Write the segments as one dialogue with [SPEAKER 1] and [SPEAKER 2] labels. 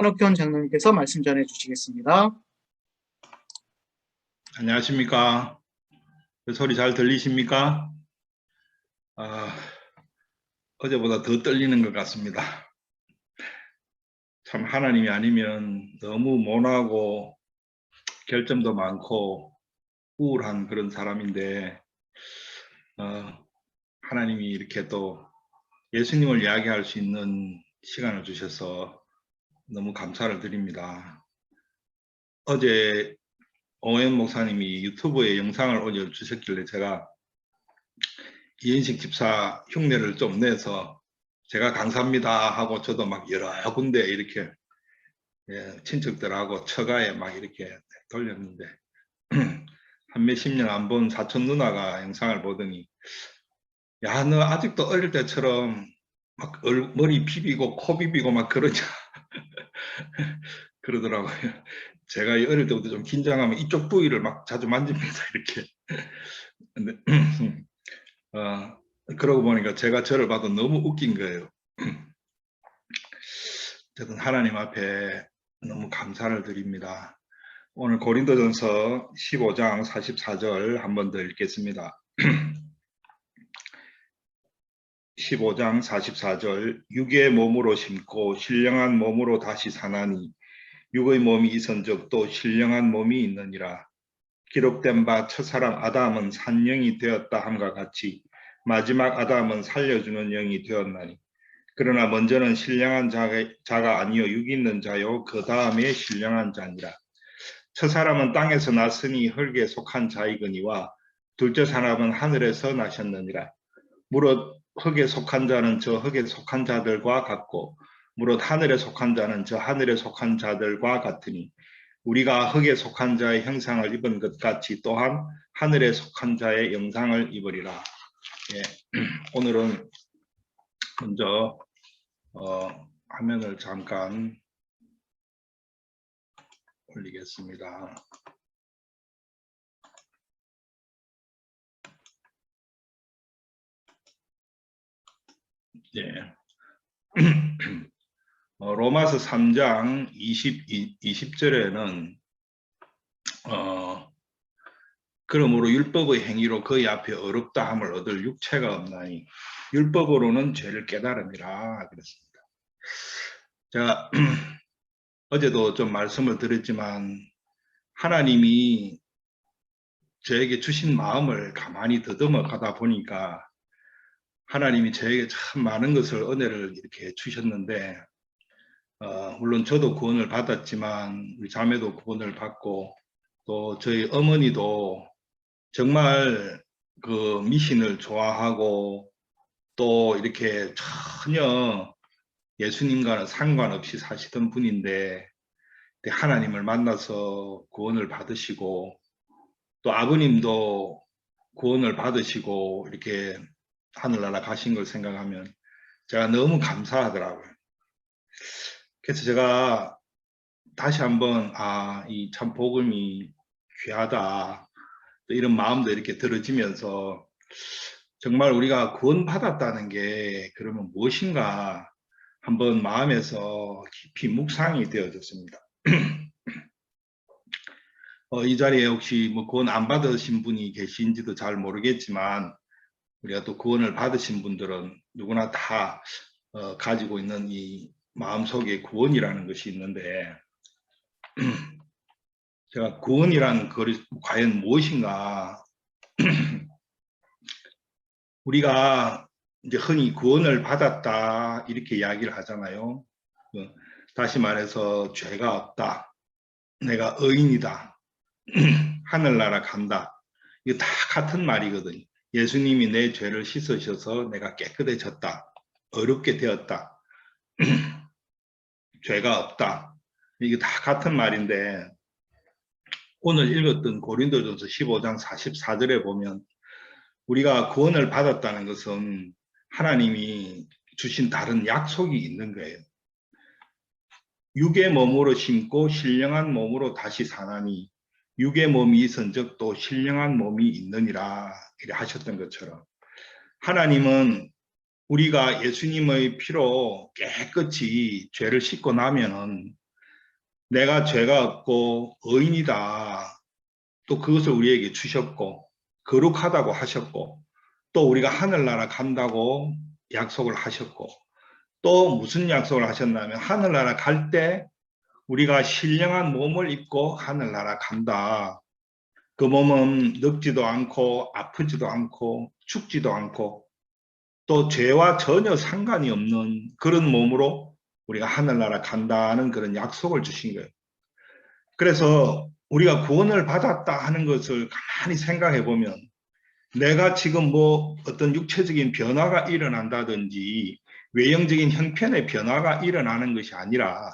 [SPEAKER 1] 한옥현 장로님께서 말씀 전해 주시겠습니다.
[SPEAKER 2] 안녕하십니까. 소리 잘 들리십니까? 어제보다 더 떨리는 것 같습니다. 참 하나님이 아니면 너무 모나고 결점도 많고 우울한 그런 사람인데 하나님이 이렇게 또 예수님을 이야기할 수 있는 시간을 주셔서 너무 감사를 드립니다. 어제 오웬 목사님이 유튜브에 영상을 올려주셨길래 제가 이인식 집사 흉내를 좀 내서 제가 강사입니다 하고 저도 막 여러 군데 이렇게 친척들하고 처가에 막 이렇게 돌렸는데 한 몇십 년 안 본 사촌 누나가 영상을 보더니 야, 너 아직도 어릴 때처럼 막 머리 비비고 코 비비고 막 그러냐 그러더라고요. 제가 어릴 때부터 좀 긴장하면 이쪽 부위를 막 자주 만집니다 이렇게. 근데 그러고 보니까 제가 저를 봐도 너무 웃긴 거예요. 어쨌든 하나님 앞에 너무 감사를 드립니다. 오늘 고린도전서 15장 44절 한 번 더 읽겠습니다. 15장 44절 육의 몸으로 심고 신령한 몸으로 다시 사나니 육의 몸이 있은즉 또 신령한 몸이 있느니라. 기록된 바 첫사람 아담은 산영이 되었다 함과 같이 마지막 아담은 살려주는 영이 되었나니 그러나 먼저는 신령한 자가 아니요 육 있는 자요 그 다음에 신령한 자니라. 첫사람은 땅에서 났으니 흙에 속한 자이거니와 둘째 사람은 하늘에서 나셨느니라. 무릇 흙에 속한 자는 저 흙에 속한 자들과 같고 무릇 하늘에 속한 자는 저 하늘에 속한 자들과 같으니 우리가 흙에 속한 자의 형상을 입은 것 같이 또한 하늘에 속한 자의 영상을 입으리라. 예, 오늘은 먼저 화면을 잠깐 올리겠습니다. 예. 로마서 3장 20절에는 그러므로 율법의 행위로 그의 앞에 어렵다함을 얻을 육체가 없나니 율법으로는 죄를 깨달음이라 그랬습니다. 제가 어제도 좀 말씀을 드렸지만 하나님이 저에게 주신 마음을 가만히 더듬어 가다 보니까 하나님이 저에게 참 많은 것을 은혜를 이렇게 주셨는데 물론 저도 구원을 받았지만 우리 자매도 구원을 받고 또 저희 어머니도 정말 그 미신을 좋아하고 또 이렇게 전혀 예수님과는 상관없이 사시던 분인데 하나님을 만나서 구원을 받으시고 또 아버님도 구원을 받으시고 이렇게 하늘나라 가신 걸 생각하면 제가 너무 감사하더라고요. 그래서 제가 다시 한번 이 참 복음이 귀하다 이런 마음도 이렇게 들어지면서 정말 우리가 구원받았다는 게 그러면 무엇인가 한번 마음에서 깊이 묵상이 되어졌습니다. 이 자리에 혹시 뭐 구원 안 받으신 분이 계신지도 잘 모르겠지만 우리가 또 구원을 받으신 분들은 누구나 다 가지고 있는 이 마음속에 구원이라는 것이 있는데 제가 구원이란 것이 과연 무엇인가 우리가 이제 흔히 구원을 받았다 이렇게 이야기를 하잖아요. 다시 말해서 죄가 없다. 내가 의인이다. 하늘나라 간다. 이거 다 같은 말이거든요. 예수님이 내 죄를 씻으셔서 내가 깨끗해졌다. 어렵게 되었다. 죄가 없다. 이게 다 같은 말인데 오늘 읽었던 고린도전서 15장 44절에 보면 우리가 구원을 받았다는 것은 하나님이 주신 다른 약속이 있는 거예요. 육의 몸으로 심고 신령한 몸으로 다시 사나니 육의 몸이 있은즉 또 신령한 몸이 있느니라 이렇게 하셨던 것처럼 하나님은 우리가 예수님의 피로 깨끗이 죄를 씻고 나면은 내가 죄가 없고 의인이다. 또 그것을 우리에게 주셨고 거룩하다고 하셨고 또 우리가 하늘나라 간다고 약속을 하셨고 또 무슨 약속을 하셨냐면 하늘나라 갈 때 우리가 신령한 몸을 입고 하늘나라 간다. 그 몸은 늙지도 않고 아프지도 않고 죽지도 않고 또 죄와 전혀 상관이 없는 그런 몸으로 우리가 하늘나라 간다는 그런 약속을 주신 거예요. 그래서 우리가 구원을 받았다 하는 것을 가만히 생각해 보면 내가 지금 뭐 어떤 육체적인 변화가 일어난다든지 외형적인 형편의 변화가 일어나는 것이 아니라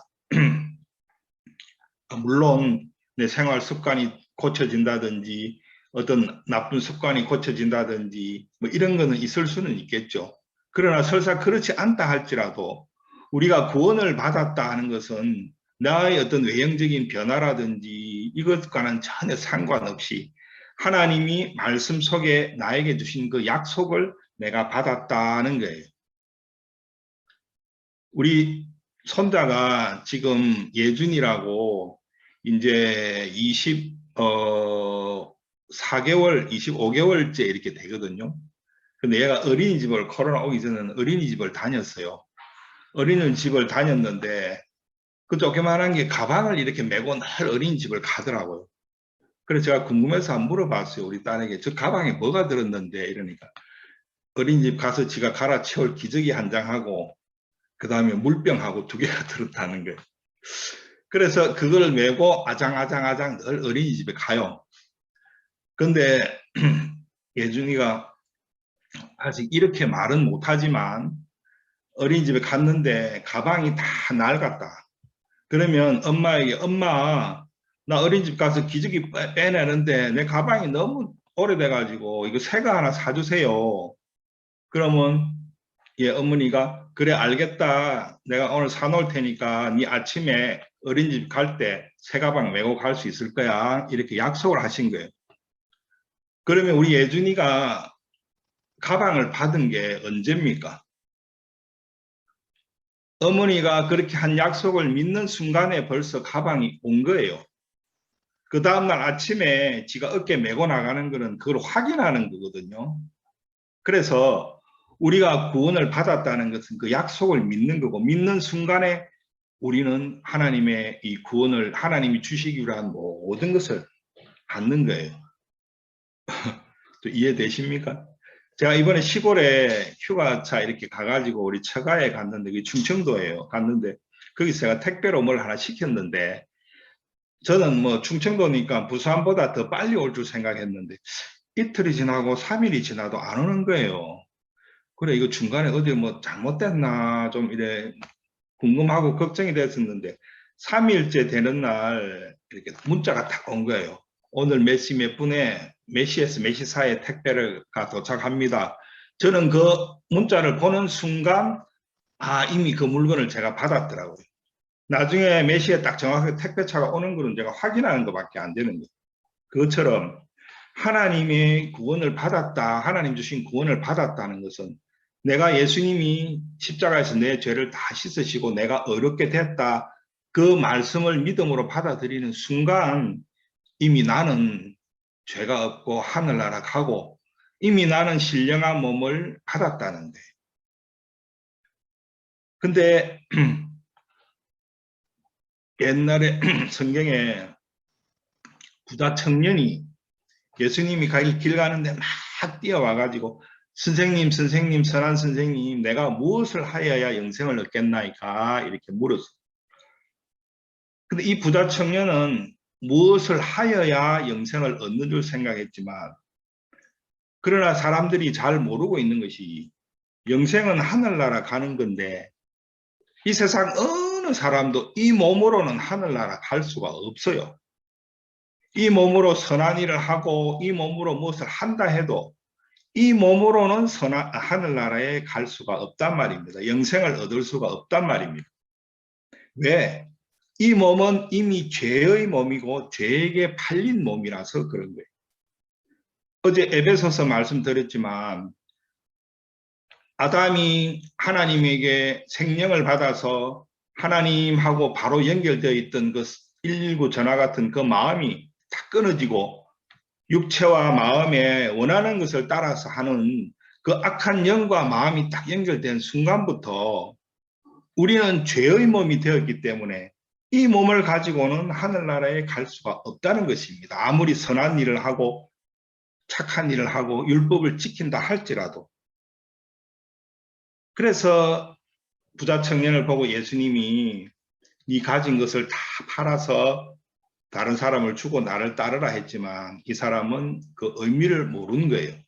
[SPEAKER 2] 물론 내 생활 습관이 고쳐진다든지 어떤 나쁜 습관이 고쳐진다든지 뭐 이런 거는 있을 수는 있겠죠. 그러나 설사 그렇지 않다 할지라도 우리가 구원을 받았다 하는 것은 나의 어떤 외형적인 변화라든지 이것과는 전혀 상관없이 하나님이 말씀 속에 나에게 주신 그 약속을 내가 받았다는 거예요. 우리 손자가 지금 예준이라고 이제 24개월, 25개월째 이렇게 되거든요. 근데 얘가 어린이집을 코로나 오기 전에는 어린이집을 다녔어요. 어린이집을 다녔는데 그 조그만한 게 가방을 이렇게 메고 늘 어린이집을 가더라고요. 그래서 제가 궁금해서 한번 물어봤어요. 우리 딸에게 저 가방에 뭐가 들었는데 이러니까 어린이집 가서 지가 갈아치울 기저귀 한 장하고 그 다음에 물병하고 두 개가 들었다는 거예요. 그래서 그걸 메고 아장아장 늘 어린이집에 가요. 근데 예준이가 아직 이렇게 말은 못하지만 어린이집에 갔는데 가방이 다 낡았다. 그러면 엄마에게 엄마 나 어린이집 가서 기저귀 빼내는데 내 가방이 너무 오래돼가지고 이거 새 거 하나 사주세요. 그러면 어머니가 그래 알겠다. 내가 오늘 사놓을 테니까 네 아침에 어린이집 갈 때 새 가방 메고 갈 수 있을 거야. 이렇게 약속을 하신 거예요. 그러면 우리 예준이가 가방을 받은 게 언제입니까? 어머니가 그렇게 한 약속을 믿는 순간에 벌써 가방이 온 거예요. 그 다음날 아침에 지가 어깨 메고 나가는 거는 그걸 확인하는 거거든요. 그래서 우리가 구원을 받았다는 것은 그 약속을 믿는 거고 믿는 순간에 우리는 하나님의 이 구원을 하나님이 주시기로 한 모든 것을 받는 거예요. 이해되십니까? 제가 이번에 시골에 휴가차 이렇게 가가지고 우리 처가에 갔는데 그게 충청도예요. 갔는데 거기서 제가 택배로 뭘 하나 시켰는데 저는 뭐 충청도니까 부산보다 더 빨리 올 줄 생각했는데 이틀이 지나고 3일이 지나도 안 오는 거예요. 그래 이거 중간에 어디 뭐 잘못됐나 좀 이래 궁금하고 걱정이 됐었는데 3일째 되는 날 이렇게 문자가 딱 온 거예요. 오늘 몇 시 몇 분에 몇 시에서 몇 시 사이에 택배가 도착합니다. 저는 그 문자를 보는 순간 이미 그 물건을 제가 받았더라고요. 나중에 몇 시에 딱 정확하게 택배차가 오는 거는 제가 확인하는 것밖에 안 되는 거예요. 그것처럼 하나님의 구원을 받았다, 하나님 주신 구원을 받았다는 것은 내가 예수님이 십자가에서 내 죄를 다 씻으시고 내가 어렵게 됐다, 그 말씀을 믿음으로 받아들이는 순간 이미 나는 죄가 없고 하늘나라 가고 이미 나는 신령한 몸을 받았다는데. 근데 옛날에 성경에 부자 청년이 예수님이 길 가는데 막 뛰어와가지고 선생님 선한 선생님 내가 무엇을 하여야 영생을 얻겠나이까 이렇게 물었어요. 근데 이 부자 청년은 무엇을 하여야 영생을 얻는 줄 생각했지만 그러나 사람들이 잘 모르고 있는 것이 영생은 하늘나라 가는 건데 이 세상 어느 사람도 이 몸으로는 하늘나라 갈 수가 없어요. 이 몸으로 선한 일을 하고 이 몸으로 무엇을 한다 해도 이 몸으로는 하늘나라에 갈 수가 없단 말입니다. 영생을 얻을 수가 없단 말입니다. 왜? 이 몸은 이미 죄의 몸이고 죄에게 팔린 몸이라서 그런 거예요. 어제 에베소서 말씀드렸지만 아담이 하나님에게 생명을 받아서 하나님하고 바로 연결되어 있던 그 119 전화 같은 그 마음이 다 끊어지고 육체와 마음에 원하는 것을 따라서 하는 그 악한 영과 마음이 딱 연결된 순간부터 우리는 죄의 몸이 되었기 때문에 이 몸을 가지고는 하늘나라에 갈 수가 없다는 것입니다. 아무리 선한 일을 하고 착한 일을 하고 율법을 지킨다 할지라도. 그래서 부자 청년을 보고 예수님이 네 가진 것을 다 팔아서 다른 사람을 주고 나를 따르라 했지만 이 사람은 그 의미를 모르는 거예요.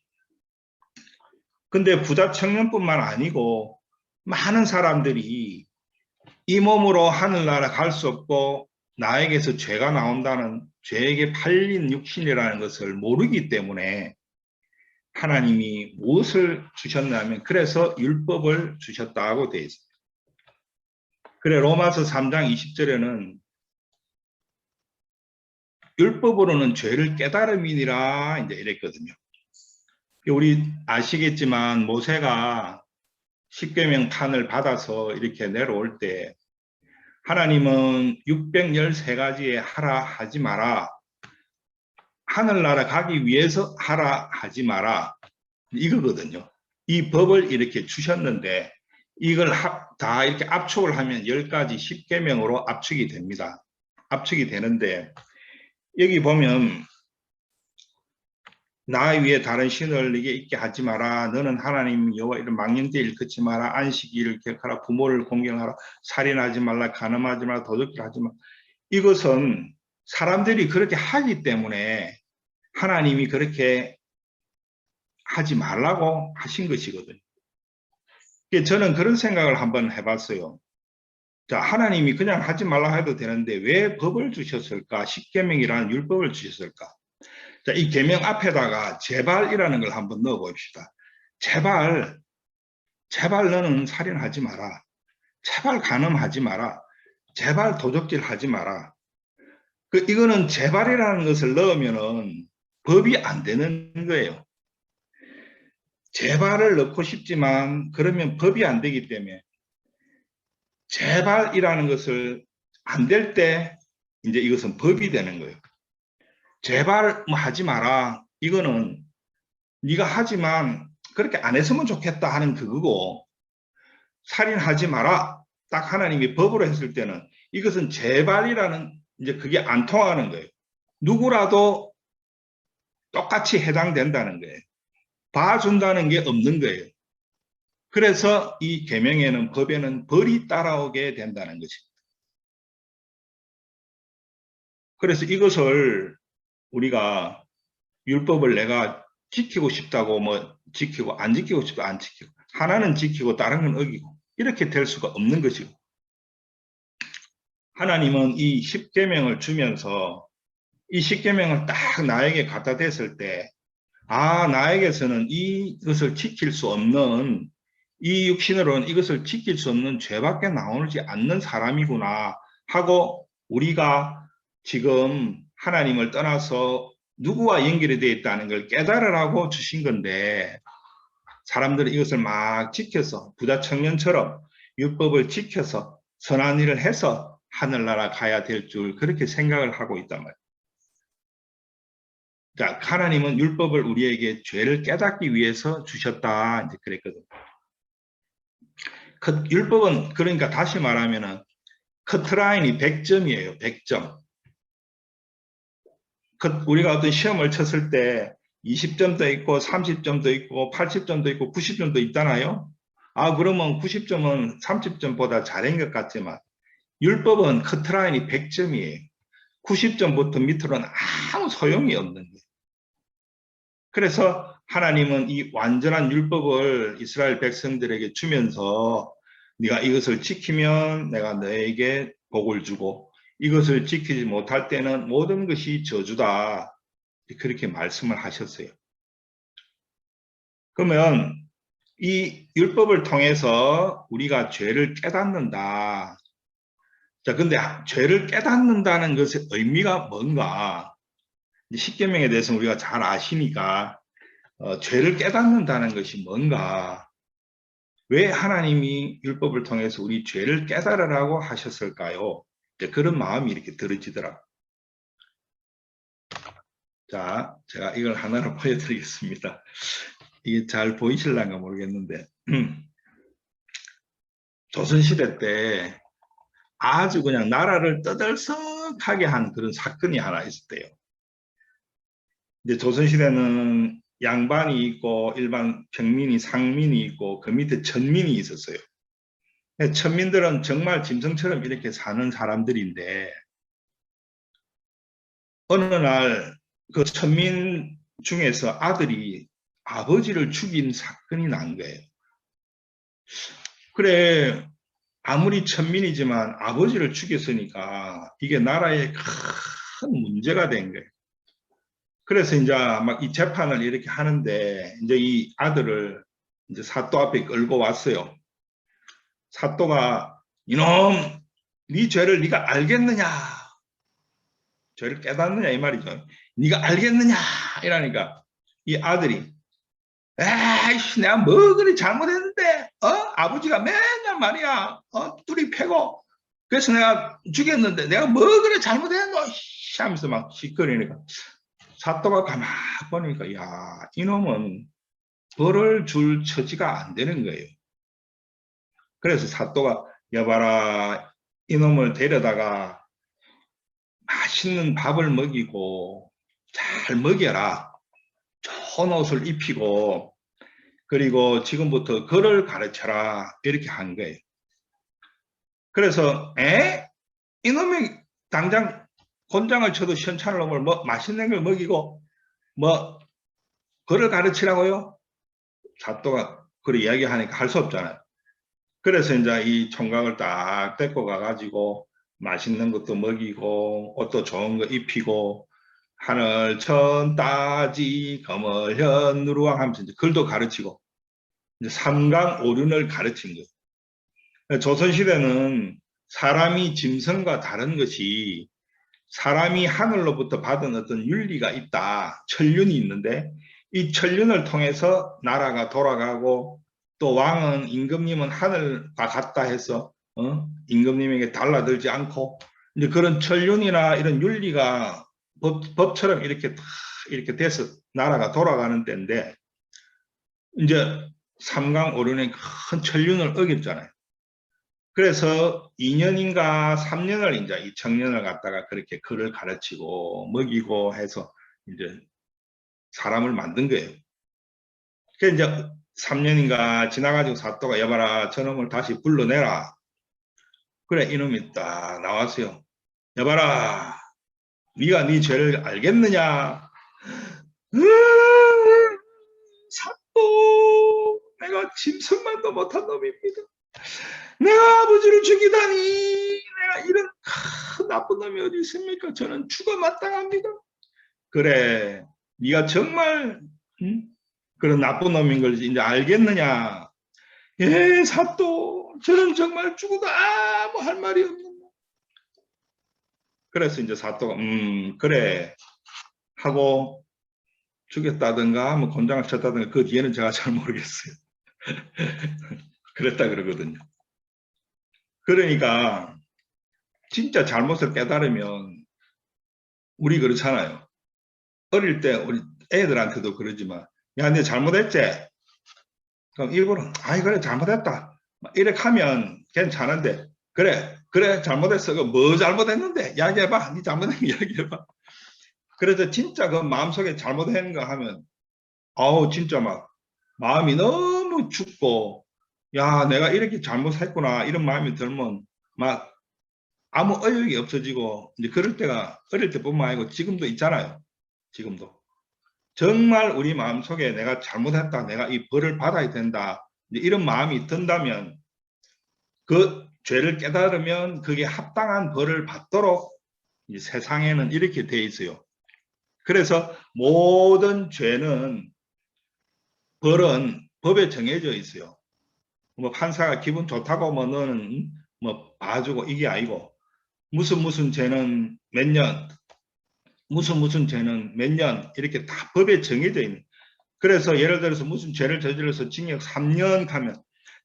[SPEAKER 2] 근데 부자 청년뿐만 아니고 많은 사람들이 이 몸으로 하늘나라 갈 수 없고 나에게서 죄가 나온다는 죄에게 팔린 육신이라는 것을 모르기 때문에 하나님이 무엇을 주셨냐면 그래서 율법을 주셨다고 되어 있습니다. 그래 로마서 3장 20절에는 율법으로는 죄를 깨달음이니라 이제 이랬거든요. 우리 아시겠지만 모세가 십계명 판을 받아서 이렇게 내려올 때 하나님은 613가지에 하라 하지 마라, 하늘나라 가기 위해서 하라 하지 마라 이거거든요. 이 법을 이렇게 주셨는데 이걸 다 이렇게 압축을 하면 10가지 십계명으로 압축이 됩니다. 압축이 되는데 여기 보면 나 위에 다른 신을 네게 있게 하지 마라. 너는 하나님 여호와 이름 망령되이 일컫지 마라. 안식일을 기억하라. 부모를 공경하라. 살인하지 말라. 간음하지 말라. 도둑질 하지 말라. 이것은 사람들이 그렇게 하기 때문에 하나님이 그렇게 하지 말라고 하신 것이거든요. 저는 그런 생각을 한번 해봤어요. 자, 하나님이 그냥 하지 말라 해도 되는데 왜 법을 주셨을까? 십계명이라는 율법을 주셨을까? 자, 이 계명 앞에다가 제발이라는 걸 한번 넣어 봅시다. 제발 너는 살인하지 마라. 제발 간음하지 마라. 제발 도적질 하지 마라. 이거는 제발이라는 것을 넣으면은 법이 안 되는 거예요. 제발을 넣고 싶지만 그러면 법이 안 되기 때문에 제발이라는 것을 안 될 때 이제 이것은 법이 되는 거예요. 제발 뭐 하지 마라. 이거는 네가 하지만 그렇게 안 했으면 좋겠다 하는 그거고, 살인하지 마라. 딱 하나님이 법으로 했을 때는 이것은 제발이라는 이제 그게 안 통하는 거예요. 누구라도 똑같이 해당된다는 거예요. 봐준다는 게 없는 거예요. 그래서 이 계명에는 법에는 벌이 따라오게 된다는 것입니다. 그래서 이것을 우리가 율법을 내가 지키고 싶다고 뭐 지키고 안 지키고 싶다 안 지키고 하나는 지키고 다른 건 어기고 이렇게 될 수가 없는 것이고, 하나님은 이 십계명을 주면서 이 십계명을 딱 나에게 갖다 댔을 때 나에게서는 이것을 지킬 수 없는, 이 육신으로는 이것을 지킬 수 없는 죄밖에 나오지 않는 사람이구나 하고 우리가 지금 하나님을 떠나서 누구와 연결이 되어 있다는 걸 깨달으라고 주신 건데, 사람들은 이것을 막 지켜서 부자 청년처럼 율법을 지켜서 선한 일을 해서 하늘나라 가야 될 줄 그렇게 생각을 하고 있단 말이에요. 자, 하나님은 율법을 우리에게 죄를 깨닫기 위해서 주셨다 이제 그랬거든요. 율법은 그러니까 다시 말하면은 커트라인이 100점이에요. 100점. 우리가 어떤 시험을 쳤을 때 20점도 있고 30점도 있고 80점도 있고 90점도 있잖아요. 그러면 90점은 30점보다 잘한 것 같지만 율법은 커트라인이 100점이에요. 90점부터 밑으로는 아무 소용이 없는 거예요. 그래서 하나님은 이 완전한 율법을 이스라엘 백성들에게 주면서 네가 이것을 지키면 내가 너에게 복을 주고 이것을 지키지 못할 때는 모든 것이 저주다. 그렇게 말씀을 하셨어요. 그러면 이 율법을 통해서 우리가 죄를 깨닫는다. 자, 근데 죄를 깨닫는다는 것의 의미가 뭔가? 십계명에 대해서 우리가 잘 아시니까 죄를 깨닫는다는 것이 뭔가? 왜 하나님이 율법을 통해서 우리 죄를 깨달으라고 하셨을까요? 이제 그런 마음이 이렇게 들어지더라. 자, 제가 이걸 하나로 보여드리겠습니다. 이게 잘 보이실란가 모르겠는데 조선시대 때 아주 그냥 나라를 떠들썩하게 한 그런 사건이 하나 있었대요. 이제 조선시대는 양반이 있고 일반 평민이 상민이 있고 그 밑에 천민이 있었어요. 천민들은 정말 짐승처럼 이렇게 사는 사람들인데 어느 날 그 천민 중에서 아들이 아버지를 죽인 사건이 난 거예요. 그래, 아무리 천민이지만 아버지를 죽였으니까 이게 나라에 큰 문제가 된 거예요. 그래서 이제 막 이 재판을 이렇게 하는데 이제 이 아들을 이제 사또 앞에 끌고 왔어요. 사또가 이놈, 네 죄를 네가 알겠느냐? 죄를 깨닫느냐 이 말이죠. 네가 알겠느냐? 이러니까 이 아들이 에이씨 내가 뭐 그리 잘못했는데 아버지가 맨날 말이야 뚜리 패고 그래서 내가 죽였는데 내가 뭐 그래 잘못했노 하면서 막 시끄러니까 사또가 가만 보니까 야 이놈은 벌을 줄 처지가 안 되는 거예요. 그래서 사또가 여봐라 이놈을 데려다가 맛있는 밥을 먹이고 잘 먹여라. 좋은 옷을 입히고 그리고 지금부터 글을 가르쳐라 이렇게 한 거예요. 그래서 이놈이 당장 곤장을 쳐도 시원찮을 놈을 뭐 맛있는 걸 먹이고 뭐 글을 가르치라고요? 사또가 그렇게 이야기하니까 할 수 없잖아요. 그래서 이제 이 총각을 딱 데리고 가가지고 맛있는 것도 먹이고 옷도 좋은 거 입히고 하늘 천 따지 검을 현 누르왕 하면서 이제 글도 가르치고 이제 삼강오륜을 가르친 거예요. 조선시대는 사람이 짐승과 다른 것이 사람이 하늘로부터 받은 어떤 윤리가 있다. 천륜이 있는데 이 천륜을 통해서 나라가 돌아가고 또 왕은 임금님은 하늘과 같다 해서 임금님에게 달라들지 않고 이제 그런 천륜이나 이런 윤리가 법처럼 이렇게 돼서 나라가 돌아가는 때인데 이제 삼강오륜의 큰 천륜을 어겼잖아요. 그래서 2년인가 3년을 이제 이 청년을 갖다가 그렇게 글을 가르치고 먹이고 해서 이제 사람을 만든 거예요. 그래서 이제 3년인가 지나가지고 사또가 여봐라 저놈을 다시 불러내라. 그래 이놈이 딱 나왔어요. 여봐라 네가 네 죄를 알겠느냐? 사또 내가 짐승만도 못한 놈입니다. 내가 아버지를 죽이다니 내가 이런 큰 나쁜 놈이 어디 있습니까? 저는 죽어 마땅합니다. 그래 네가 정말 그런 나쁜 놈인 걸 이제 알겠느냐? 예 사또 저는 정말 죽어도 아무 할 말이 없는 놈. 그래서 이제 사또가 그래 하고 죽였다든가 뭐 곤장을 쳤다든가 그 뒤에는 제가 잘 모르겠어요. 그랬다 그러거든요. 그러니까 진짜 잘못을 깨달으면 우리 그렇잖아요. 어릴 때 우리 애들한테도 그러지만 야 내 잘못했지? 그럼 일부러 아이 그래 잘못했다 이렇게 하면 괜찮은데 그래 잘못했어. 뭐 잘못했는데 이야기해봐. 네 잘못한 거 이야기해봐. 그래서 진짜 그 마음속에 잘못한 거 하면 아우 진짜 막 마음이 너무 춥고 야 내가 이렇게 잘못했구나 이런 마음이 들면 막 아무 의욕이 없어지고 이제 그럴 때가 어릴 때뿐만 아니고 지금도 있잖아요. 지금도 정말 우리 마음속에 내가 잘못했다 내가 이 벌을 받아야 된다 이런 마음이 든다면 그 죄를 깨달으면 그게 합당한 벌을 받도록 이 세상에는 이렇게 돼 있어요. 그래서 모든 죄는 벌은 법에 정해져 있어요. 뭐 판사가 기분 좋다고 뭐 너는 뭐 봐주고 이게 아니고 무슨 죄는 몇 년, 무슨 죄는 몇 년 이렇게 다 법에 정해져 있는. 그래서 예를 들어서 무슨 죄를 저질러서 징역 3년 가면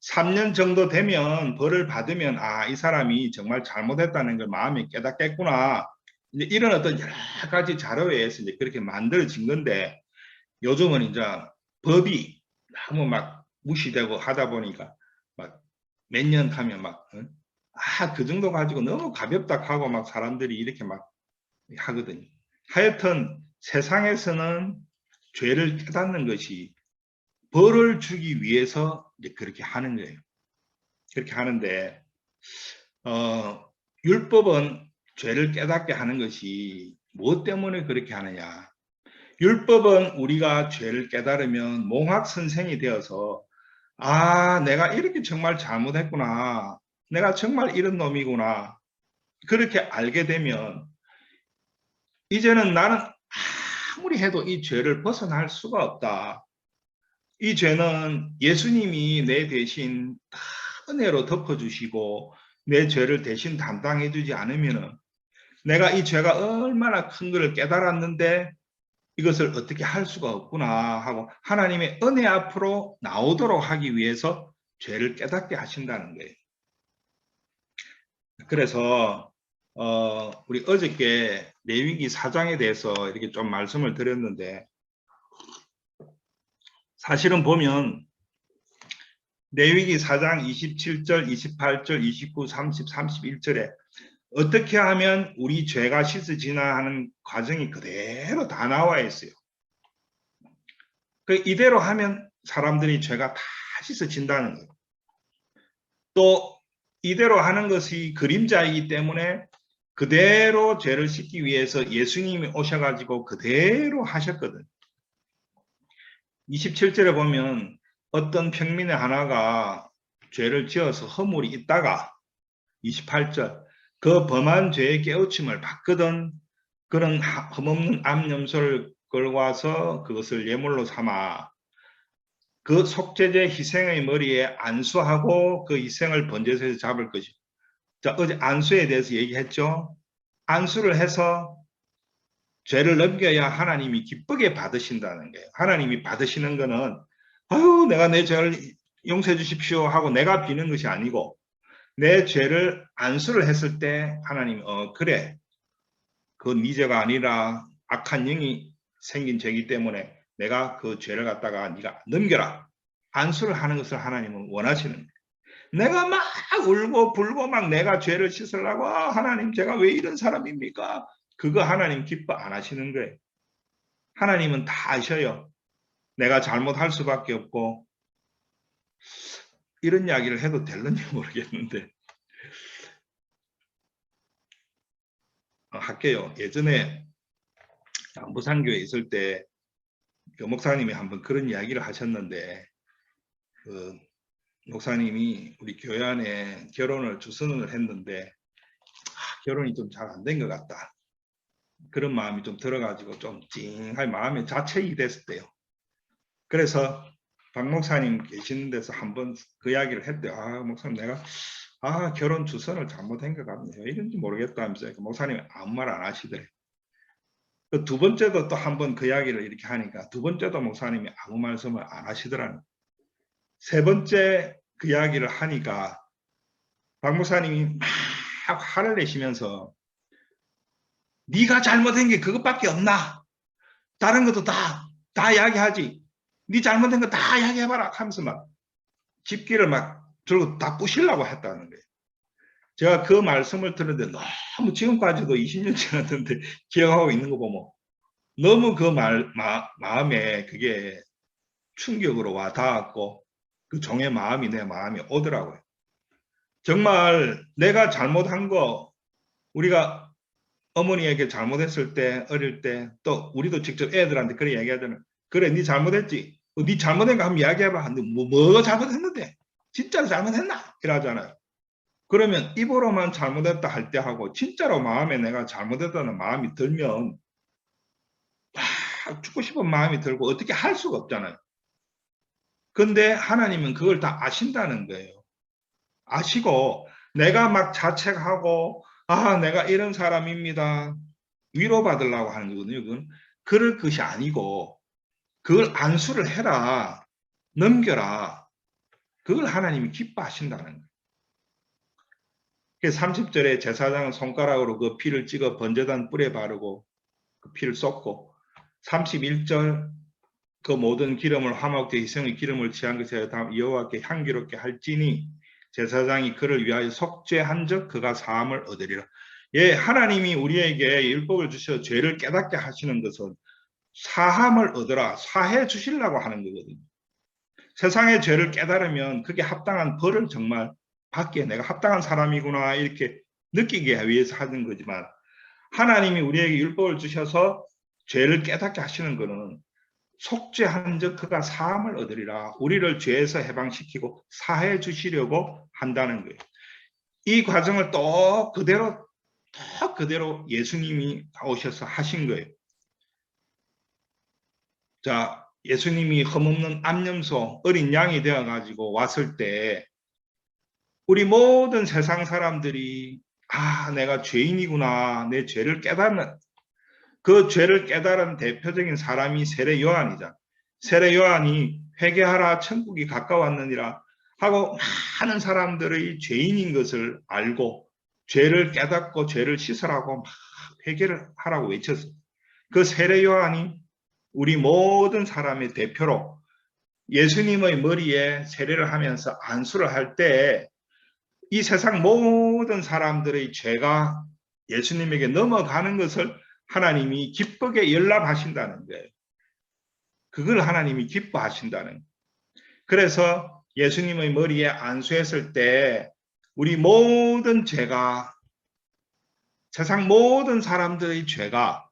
[SPEAKER 2] 3년 정도 되면 벌을 받으면 아, 이 사람이 정말 잘못했다는 걸 마음에 깨닫겠구나. 이제 이런 어떤 여러 가지 자료에 의해서 이제 그렇게 만들어진 건데 요즘은 이제 법이 너무 막 무시되고 하다 보니까 막 몇 년 하면 막 그 정도 가지고 너무 가볍다 하고 막 사람들이 이렇게 막 하거든요. 하여튼 세상에서는 죄를 깨닫는 것이 벌을 주기 위해서 이제 그렇게 하는 거예요. 그렇게 하는데 율법은 죄를 깨닫게 하는 것이 무엇 때문에 그렇게 하느냐. 율법은 우리가 죄를 깨달으면 몽학 선생이 되어서 아, 내가 이렇게 정말 잘못했구나. 내가 정말 이런 놈이구나. 그렇게 알게 되면 이제는 나는 아무리 해도 이 죄를 벗어날 수가 없다. 이 죄는 예수님이 내 대신 다 은혜로 덮어주시고 내 죄를 대신 담당해 주지 않으면 내가 이 죄가 얼마나 큰 것을 깨달았는데 이것을 어떻게 할 수가 없구나 하고 하나님의 은혜 앞으로 나오도록 하기 위해서 죄를 깨닫게 하신다는 거예요. 그래서 우리 어저께 레위기 4장에 대해서 이렇게 좀 말씀을 드렸는데 사실은 보면 레위기 4장 27절, 28절, 29, 30, 31절에 어떻게 하면 우리 죄가 씻어지나 하는 과정이 그대로 다 나와 있어요. 이대로 하면 사람들이 죄가 다 씻어진다는 거예요. 또 이대로 하는 것이 그림자이기 때문에 그대로 죄를 씻기 위해서 예수님이 오셔가지고 그대로 하셨거든. 27절에 보면 어떤 평민의 하나가 죄를 지어서 허물이 있다가 28절 그 범한 죄의 깨우침을 받거든 그런 흠없는 암염소를 끌고 와서 그것을 예물로 삼아 그 속죄제 희생의 머리에 안수하고 그 희생을 번제소에서 잡을 것이죠. 자, 어제 안수에 대해서 얘기했죠. 안수를 해서 죄를 넘겨야 하나님이 기쁘게 받으신다는 거예요. 하나님이 받으시는 거는 아유 내가 내 죄를 용서해 주십시오 하고 내가 비는 것이 아니고 내 죄를 안수를 했을 때 하나님이 그래 그건 네 죄가 아니라 악한 영이 생긴 죄이기 때문에 내가 그 죄를 갖다가 네가 넘겨라. 안수를 하는 것을 하나님은 원하시는 거예요. 내가 막 울고 불고 막 내가 죄를 씻으려고 하나님 제가 왜 이런 사람입니까? 그거 하나님 기뻐 안 하시는 거예요. 하나님은 다 아셔요. 내가 잘못할 수밖에 없고 이런 이야기를 해도 될는지 모르겠는데 할게요. 예전에 양부산교에 있을 때 그 목사님이 한번 그런 이야기를 하셨는데 그 목사님이 우리 교회 안에 결혼을 주선을 했는데 결혼이 좀 잘 안 된 것 같다. 그런 마음이 좀 들어가지고 좀 찡할 마음에 자책이 됐을 때요. 그래서 박 목사님 계시는 데서 한번 그 이야기를 했대요. 목사님 내가 결혼 주선을 잘못한 것 같네요. 왜 이런지 모르겠다 하면서 그 목사님이 아무 말 안 하시더래요. 두 번째도 또 한번 그 이야기를 이렇게 하니까 두 번째도 목사님이 아무 말씀을 안 하시더라고요. 세 번째 그 이야기를 하니까 박 목사님이 막 화를 내시면서 네가 잘못한 게 그것밖에 없나? 다른 것도 다 이야기하지. 네 잘못한 거 다 이야기해봐라 하면서 막 집기를 막 들고 다 부시려고 했다는 거예요. 제가 그 말씀을 들었는데 너무 지금까지도 20년 지났는데 기억하고 있는 거 보면 너무 그 마음에 그게 충격으로 와 닿았고 그 종의 마음이 내 마음에 오더라고요. 정말 내가 잘못한 거 우리가 어머니에게 잘못했을 때 어릴 때 또 우리도 직접 애들한테 그렇게 얘기하잖아요. 그래 네 잘못했지. 네 잘못한 거 한번 이야기해봐. 근데 뭐가 잘못했는데? 진짜로 잘못했나? 이러잖아요. 그러면 입으로만 잘못했다 할 때 하고 진짜로 마음에 내가 잘못했다는 마음이 들면 죽고 싶은 마음이 들고 어떻게 할 수가 없잖아요. 근데 하나님은 그걸 다 아신다는 거예요. 아시고 내가 막 자책하고 내가 이런 사람입니다. 위로받으려고 하는 거거든요. 그건 그럴 것이 아니고 그걸 안수를 해라. 넘겨라. 그걸 하나님이 기뻐하신다는 거예요. 30절에 제사장은 손가락으로 그 피를 찍어 번제단 뿔에 바르고 그 피를 쏟고 31절 그 모든 기름을 화목제 희생의 기름을 취한 것에 여호와께 향기롭게 할지니 제사장이 그를 위하여 속죄한 적 그가 사함을 얻으리라. 예, 하나님이 우리에게 율법을 주셔 죄를 깨닫게 하시는 것은 사함을 얻으라, 사해 주시려고 하는 거거든요. 세상의 죄를 깨달으면 그게 합당한 벌을 정말 받기에 내가 합당한 사람이구나 이렇게 느끼게 위해서 하는 거지만 하나님이 우리에게 율법을 주셔서 죄를 깨닫게 하시는 것은 속죄한 적 그가 사함을 얻으리라. 우리를 죄에서 해방시키고 사해 주시려고 한다는 거예요. 이 과정을 또 그대로 예수님이 오셔서 하신 거예요. 자, 예수님이 흠없는 암염소 어린 양이 되어 가지고 왔을 때 우리 모든 세상 사람들이 내가 죄인이구나, 내 죄를 깨닫는 그 죄를 깨달은 대표적인 사람이 세례 요한이잖아. 세례 요한이 회개하라 천국이 가까웠느니라 하고 많은 사람들의 죄인인 것을 알고 죄를 깨닫고 죄를 씻으라고 막 회개를 하라고 외쳤어요. 그 세례 요한이 우리 모든 사람의 대표로 예수님의 머리에 세례를 하면서 안수를 할 때 이 세상 모든 사람들의 죄가 예수님에게 넘어가는 것을 하나님이 기쁘게 연락하신다는 거예요. 그걸 하나님이 기뻐하신다는 거예요. 그래서 예수님의 머리에 안수했을 때 우리 모든 죄가 세상 모든 사람들의 죄가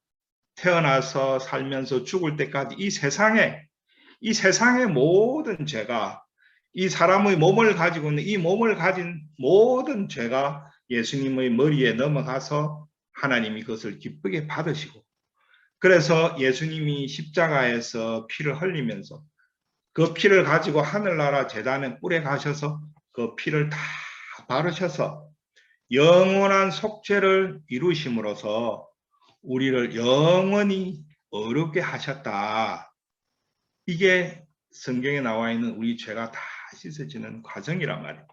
[SPEAKER 2] 태어나서 살면서 죽을 때까지 이 세상의 모든 죄가 이 사람의 몸을 가지고 있는 이 몸을 가진 모든 죄가 예수님의 머리에 넘어가서 하나님이 그것을 기쁘게 받으시고 그래서 예수님이 십자가에서 피를 흘리면서 그 피를 가지고 하늘나라 제단에 뿔에 가셔서 그 피를 다 바르셔서 영원한 속죄를 이루심으로써 우리를 영원히 어렵게 하셨다. 이게 성경에 나와 있는 우리 죄가 다 씻어지는 과정이란 말이에요.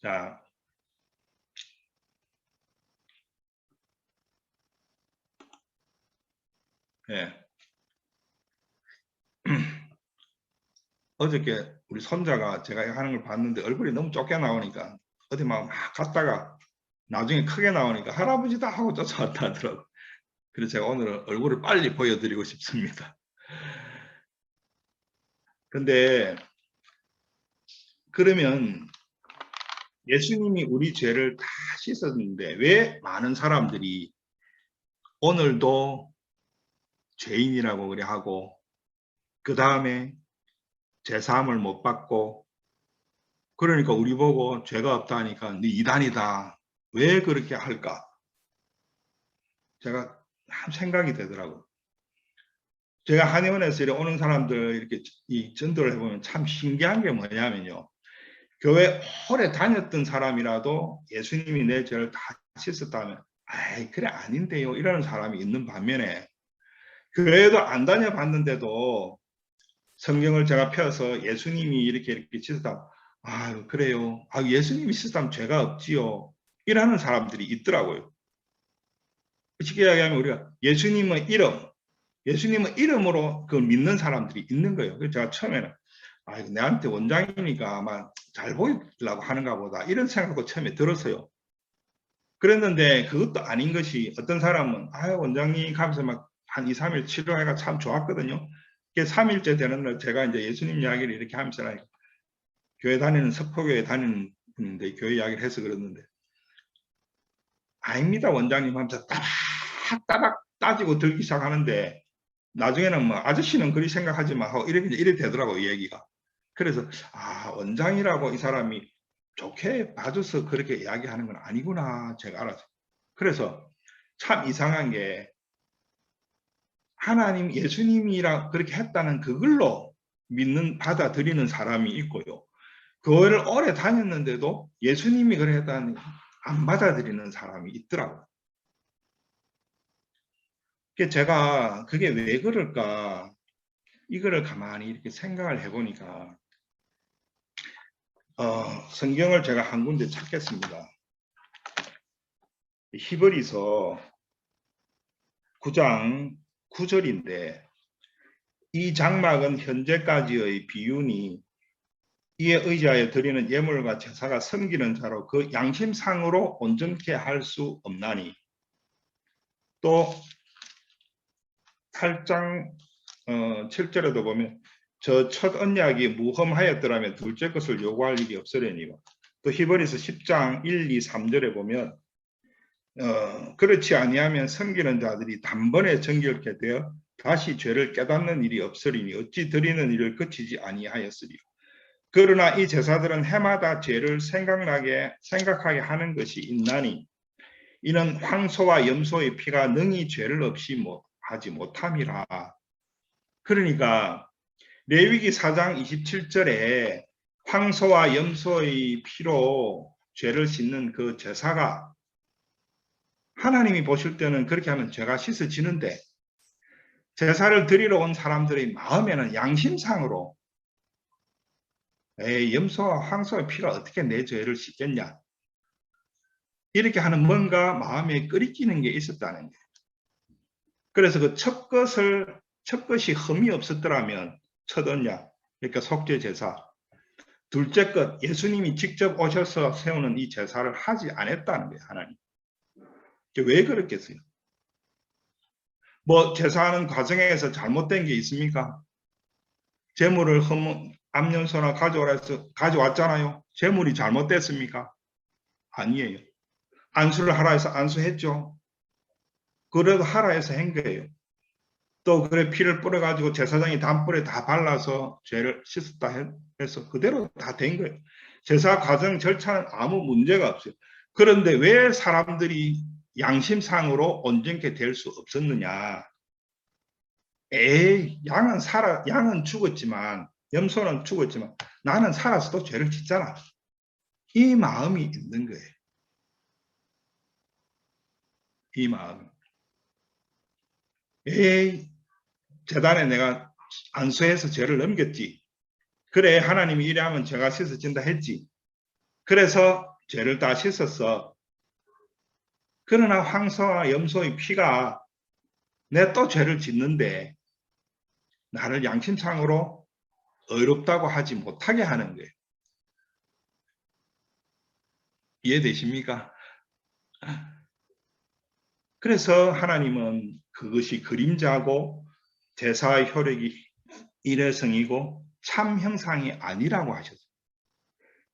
[SPEAKER 2] 자, 예. 어저께 우리 손자가 제가 하는 걸 봤는데 얼굴이 너무 좁게 나오니까 어디 막 갔다가 나중에 크게 나오니까 할아버지다 하고 쫓아왔다 하더라고요. 그래서 제가 오늘 얼굴을 빨리 보여드리고 싶습니다. 근데 그러면 예수님이 우리 죄를 다 씻었는데 왜 많은 사람들이 오늘도 죄인이라고 그래 하고 그 다음에 제사함을 못 받고 그러니까 우리 보고 죄가 없다 하니까 네 이단이다. 왜 그렇게 할까? 제가 참 생각이 되더라고요. 제가 한의원에서 이렇게 오는 사람들 이렇게 이 전도를 해보면 참 신기한 게 뭐냐면요. 교회 오래 다녔던 사람이라도 예수님이 내 죄를 다 씻었다면 아이 그래 아닌데요 이러는 사람이 있는 반면에 교회도 안 다녀봤는데도 성경을 제가 펴서 예수님이 이렇게 씻었다 아유 그래요 예수님이 씻었다면 죄가 없지요 이러는 사람들이 있더라고요. 쉽게 이야기하면 우리가 예수님의 이름으로 그 믿는 사람들이 있는 거예요. 그래서 제가 처음에는 내한테 원장이니까 아마 잘 보이려고 하는가 보다 이런 생각도 처음에 들었어요. 그랬는데 그것도 아닌 것이 어떤 사람은 원장님 가면서 막 한 2, 3일 치료해가 참 좋았거든요. 3일째 되는 날 제가 이제 예수님 이야기를 이렇게 하면서 교회 다니는 석포교회 다니는 분인데 교회 이야기를 해서 그랬는데 아닙니다 원장님 하면서 따박 따지고 들기 시작하는데 나중에는 뭐 아저씨는 그리 생각하지 마 하고 이래 되더라고 이 얘기가. 그래서 원장이라고 이 사람이 좋게 봐줘서 그렇게 이야기하는 건 아니구나 제가 알았어요. 그래서 참 이상한 게 하나님 예수님이라 그렇게 했다는 그걸로 받아들이는 사람이 있고요. 교회를 오래 다녔는데도 예수님이 그래 했다는 안 받아들이는 사람이 있더라고요. 제가 그게 왜 그럴까 이거를 가만히 이렇게 생각을 해보니까 성경을 제가 한 군데 찾겠습니다. 히브리서 9장 9절인데 이 장막은 현재까지의 비유니 이에 의지하여 드리는 예물과 제사가 섬기는 자로 그 양심상으로 온전케 할 수 없나니. 또 8장 7절에도 보면 저 첫 언약이 무험하였더라면 둘째 것을 요구할 일이 없으려니와. 또 히브리서 10장 1, 2, 3절에 보면 그렇지 아니하면 섬기는 자들이 단번에 정결케 되어 다시 죄를 깨닫는 일이 없으리니 어찌 드리는 일을 그치지 아니하였으리요. 그러나 이 제사들은 해마다 죄를 생각하게 하는 것이 있나니 이는 황소와 염소의 피가 능히 죄를 없이 하지 못함이라. 그러니까 레위기 4장 27절에 황소와 염소의 피로 죄를 씻는 그 제사가 하나님이 보실 때는 그렇게 하면 죄가 씻어지는데 제사를 드리러 온 사람들의 마음에는 양심상으로 염소와 황소의 피가 어떻게 내 죄를 씻겠냐 이렇게 하는 뭔가 마음에 끓이끼는 게 있었다는 거예요. 그래서 그 첫 것이 흠이 없었더라면 첫 언약, 그러니까 속죄 제사. 둘째 것, 예수님이 직접 오셔서 세우는 이 제사를 하지 않았다는 거예요, 하나님. 왜 그렇겠어요? 뭐 제사하는 과정에서 잘못된 게 있습니까? 제물을 암염소나 가져오라 해서 가져왔잖아요. 제물이 잘못됐습니까? 아니에요. 안수를 하라 해서 안수했죠. 그래도 하라 해서 한 거예요. 또 그래 피를 뿌려가지고 제사장이 단불에 다 발라서 죄를 씻었다 해서 그대로 다 된 거예요. 제사 과정 절차는 아무 문제가 없어요. 그런데 왜 사람들이 양심상으로 온전케 될 수 없었느냐? 양은 죽었지만 염소는 죽었지만 나는 살아서도 죄를 짓잖아. 이 마음이 있는 거예요. 이 마음. 재단에 내가 안수해서 죄를 넘겼지. 그래 하나님이 이래 하면 죄가 씻어진다 했지. 그래서 죄를 다 씻었어. 그러나 황소와 염소의 피가 내 또 죄를 짓는데 나를 양심상으로 의롭다고 하지 못하게 하는 거예요. 이해되십니까? 그래서 하나님은 그것이 그림자고 제사의 효력이 일회성이고 참 형상이 아니라고 하셨어요.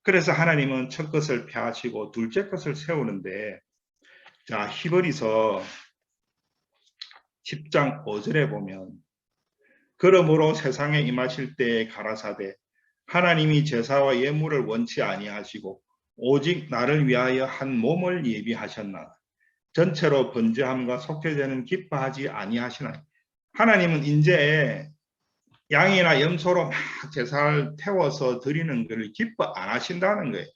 [SPEAKER 2] 그래서 하나님은 첫 것을 폐하시고 둘째 것을 세우는데 자 히브리서 10장 5절에 보면 그러므로 세상에 임하실 때에 가라사대 하나님이 제사와 예물을 원치 아니하시고 오직 나를 위하여 한 몸을 예비하셨나 전체로 번제함과 속죄제는 기뻐하지 아니하시나. 하나님은 이제 양이나 염소로 막 제사를 태워서 드리는 것을 기뻐 안 하신다는 거예요.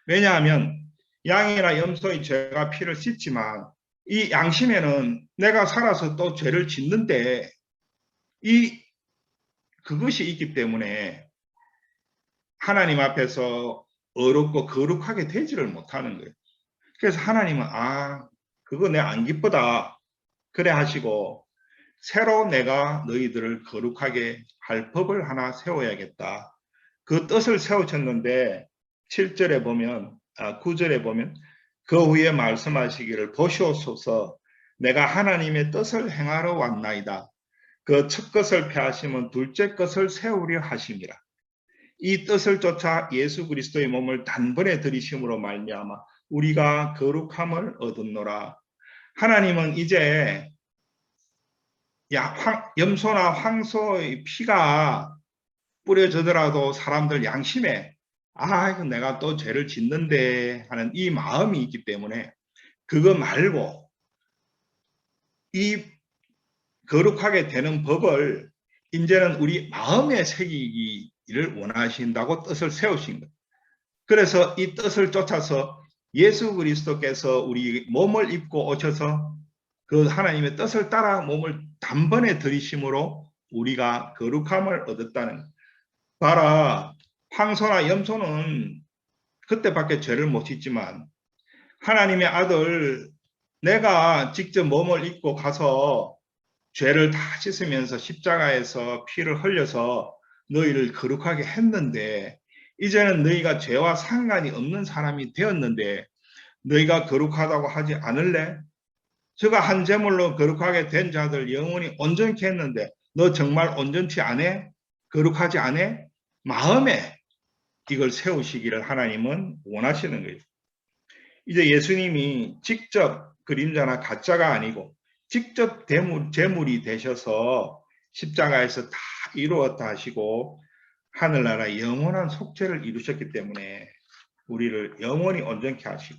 [SPEAKER 2] 왜냐하면 양이나 염소의 죄가 피를 씻지만 이 양심에는 내가 살아서 또 죄를 짓는데 그것이 있기 때문에 하나님 앞에서 어렵고 거룩하게 되지를 못하는 거예요. 그래서 하나님은 그거 내 안 기쁘다 그래 하시고 새로 내가 너희들을 거룩하게 할 법을 하나 세워야겠다. 그 뜻을 세우셨는데 7절에 보면 9절에 보면 그 후에 말씀하시기를 보시옵소서 내가 하나님의 뜻을 행하러 왔나이다. 그 첫 것을 폐하시면 둘째 것을 세우려 하심이라. 이 뜻을 쫓아 예수 그리스도의 몸을 단번에 들이심으로 말미암아 우리가 거룩함을 얻었노라. 하나님은 이제 염소나 황소의 피가 뿌려지더라도 사람들 양심에 이거 내가 또 죄를 짓는데 하는 이 마음이 있기 때문에 그거 말고 이 거룩하게 되는 법을 이제는 우리 마음에 새기기를 원하신다고 뜻을 세우신 거예요. 그래서 이 뜻을 쫓아서 예수 그리스도께서 우리 몸을 입고 오셔서 그 하나님의 뜻을 따라 몸을 단번에 들이심으로 우리가 거룩함을 얻었다는 거예요. 봐라, 황소나 염소는 그때밖에 죄를 못 짓지만 하나님의 아들 내가 직접 몸을 입고 가서 죄를 다 씻으면서 십자가에서 피를 흘려서 너희를 거룩하게 했는데 이제는 너희가 죄와 상관이 없는 사람이 되었는데 너희가 거룩하다고 하지 않을래? 저가 한 제물로 거룩하게 된 자들 영원히 온전케 했는데 너 정말 온전치 않아? 거룩하지 않아? 마음에 이걸 세우시기를 하나님은 원하시는 거예요. 이제 예수님이 직접 그림자나 가짜가 아니고 직접 제물이 되셔서 십자가에서 다 이루었다 하시고 하늘나라 영원한 속죄를 이루셨기 때문에 우리를 영원히 온전케 하시고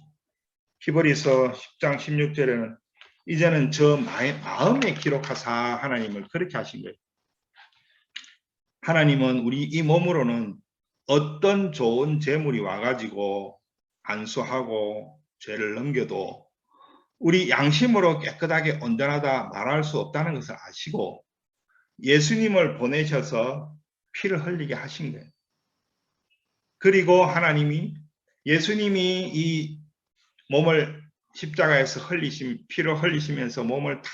[SPEAKER 2] 히브리서 10장 16절에는 이제는 저 마음에 기록하사 하나님을 그렇게 하신 거예요. 하나님은 우리 이 몸으로는 어떤 좋은 재물이 와가지고 안수하고 죄를 넘겨도 우리 양심으로 깨끗하게 온전하다 말할 수 없다는 것을 아시고 예수님을 보내셔서 피를 흘리게 하신 거예요. 그리고 하나님이 예수님이 이 몸을 십자가에서 피를 흘리시면서 몸을 다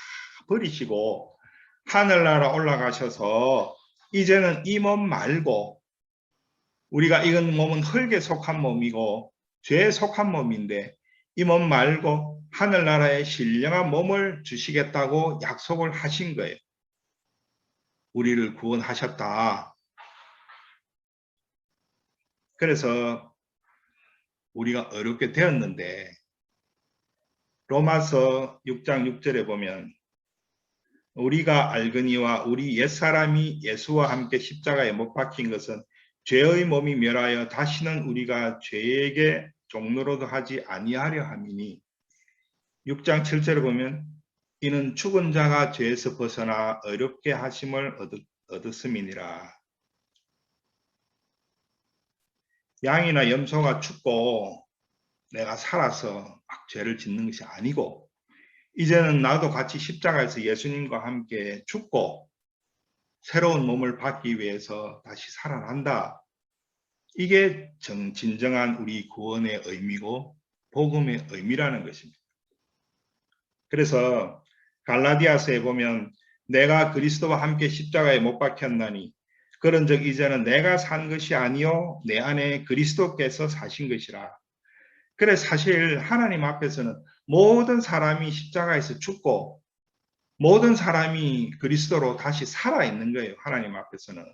[SPEAKER 2] 버리시고 하늘나라 올라가셔서 이제는 이 몸 말고 우리가 이건 몸은 흙에 속한 몸이고 죄에 속한 몸인데 이 몸 말고 하늘나라에 신령한 몸을 주시겠다고 약속을 하신 거예요. 우리를 구원하셨다. 그래서 우리가 어렵게 되었는데 로마서 6장 6절에 보면 우리가 알거니와 우리 옛사람이 예수와 함께 십자가에 못 박힌 것은 죄의 몸이 멸하여 다시는 우리가 죄에게 종로로도 하지 아니하려 함이니 6장 7절에 보면 이는 죽은 자가 죄에서 벗어나 어렵게 하심을 얻었음이니라. 양이나 염소가 죽고 내가 살아서 막 죄를 짓는 것이 아니고 이제는 나도 같이 십자가에서 예수님과 함께 죽고 새로운 몸을 받기 위해서 다시 살아난다. 이게 진정한 우리 구원의 의미고 복음의 의미라는 것입니다. 그래서 갈라디아서에 보면 내가 그리스도와 함께 십자가에 못 박혔나니 그런즉 이제는 내가 산 것이 아니요 내 안에 그리스도께서 사신 것이라. 그래 사실 하나님 앞에서는 모든 사람이 십자가에서 죽고 모든 사람이 그리스도로 다시 살아있는 거예요. 하나님 앞에서는.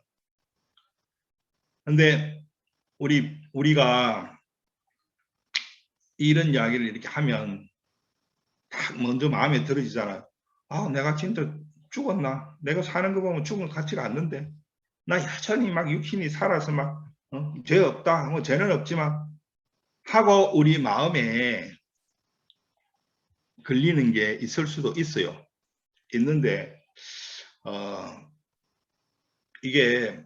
[SPEAKER 2] 그런데 우리가 이런 이야기를 이렇게 하면 딱 먼저 마음에 들어지잖아요. 아, 내가 진짜 죽었나? 내가 사는 거 보면 죽은 것 같지가 않는데. 나 여전히 막 육신이 살아서 막 죄 없다. 뭐 죄는 없지만 하고 우리 마음에 걸리는 게 있을 수도 있어요. 있는데 이게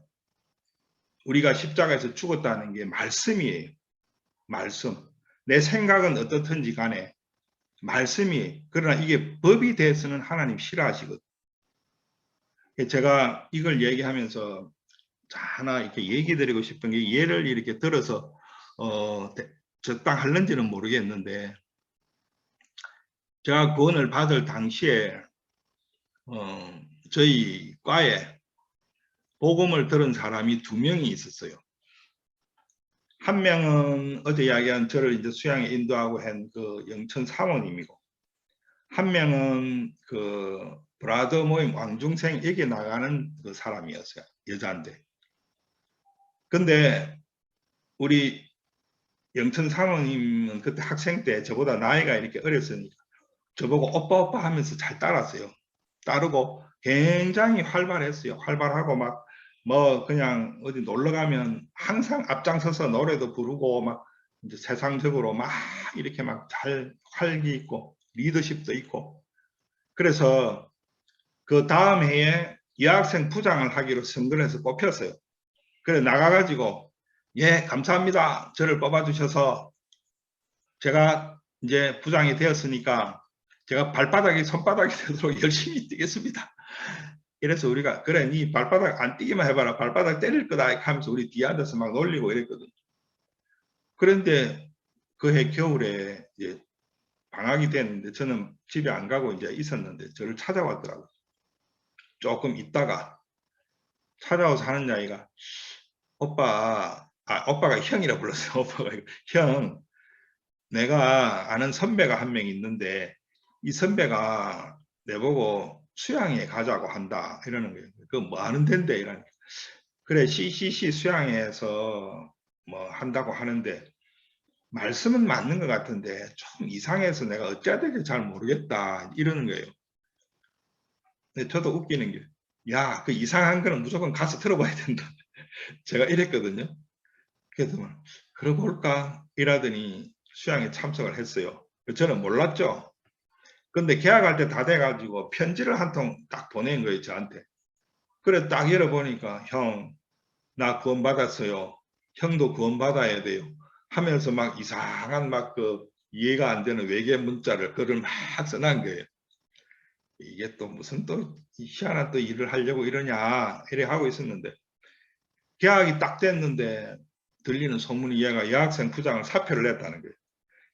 [SPEAKER 2] 우리가 십자가에서 죽었다는 게 말씀이에요. 말씀. 내 생각은 어떻든지 간에 말씀이에요. 그러나 이게 법이 돼서는 하나님 싫어하시거든요. 제가 이걸 얘기하면서 하나 이렇게 얘기 드리고 싶은 게 예를 이렇게 들어서 적당할는지는 모르겠는데 제가 구원을 받을 당시에 저희 과에 복음을 들은 사람이 2명이 있었어요. 한 명은 어제 이야기한 저를 이제 수양에 인도하고 한 그 영천 사모님이고 한 명은 그 브라더 모임 왕중생 여기 나가는 그 사람이었어요. 여자인데. 근데 우리 영천 사모님은 그때 학생 때 저보다 나이가 이렇게 어렸으니까 저보고 오빠 하면서 잘 따랐어요. 따르고 굉장히 활발했어요. 활발하고 막 뭐 그냥 어디 놀러 가면 항상 앞장서서 노래도 부르고 막 이제 세상적으로 막 이렇게 막 잘 활기 있고 리더십도 있고 그래서 그 다음 해에 여학생 부장을 하기로 선거를 해서 뽑혔어요. 그래 나가가지고 예 감사합니다. 저를 뽑아주셔서 제가 이제 부장이 되었으니까 제가 발바닥이 손바닥이 되도록 열심히 뛰겠습니다. 이래서 우리가 그래 니 발바닥 안 뛰기만 해봐라. 발바닥 때릴 거다 하면서 우리 뒤에 앉아서 막 놀리고 이랬거든. 그런데 그 해 겨울에 이제 방학이 됐는데 저는 집에 안 가고 이제 있었는데 저를 찾아왔더라고요. 조금 있다가 찾아와서 하는 이야기가 오빠가 형이라 불렀어요. 오빠가 형, 내가 아는 선배가 한 명 있는데 이 선배가 내보고 수양회 가자고 한다 이러는 거예요. 그 뭐 하는 데인데 이러니까 그래 CCC 수양회에서 뭐 한다고 하는데 말씀은 맞는 것 같은데 좀 이상해서 내가 어찌해야 될지 잘 모르겠다 이러는 거예요. 근데 저도 웃기는 게 야, 그 이상한 거는 무조건 가서 들어봐야 된다. 제가 이랬거든요. 그래서 그러고 볼까 이러더니 수양에 참석을 했어요. 저는 몰랐죠. 근데 계약할 때 다 돼가지고 편지를 한 통 딱 보낸 거예요, 저한테. 그래 딱 열어보니까 형, 나 구원 받았어요. 형도 구원 받아야 돼요. 하면서 막 이상한 막 그 이해가 안 되는 외계 문자를 글을 막 써놓은 거예요. 이게 또 무슨 또 희한한 또 일을 하려고 이러냐 이래 하고 있었는데 계약이 딱 됐는데 들리는 소문이 얘가 여학생 부장을 사표를 냈다는 거예요.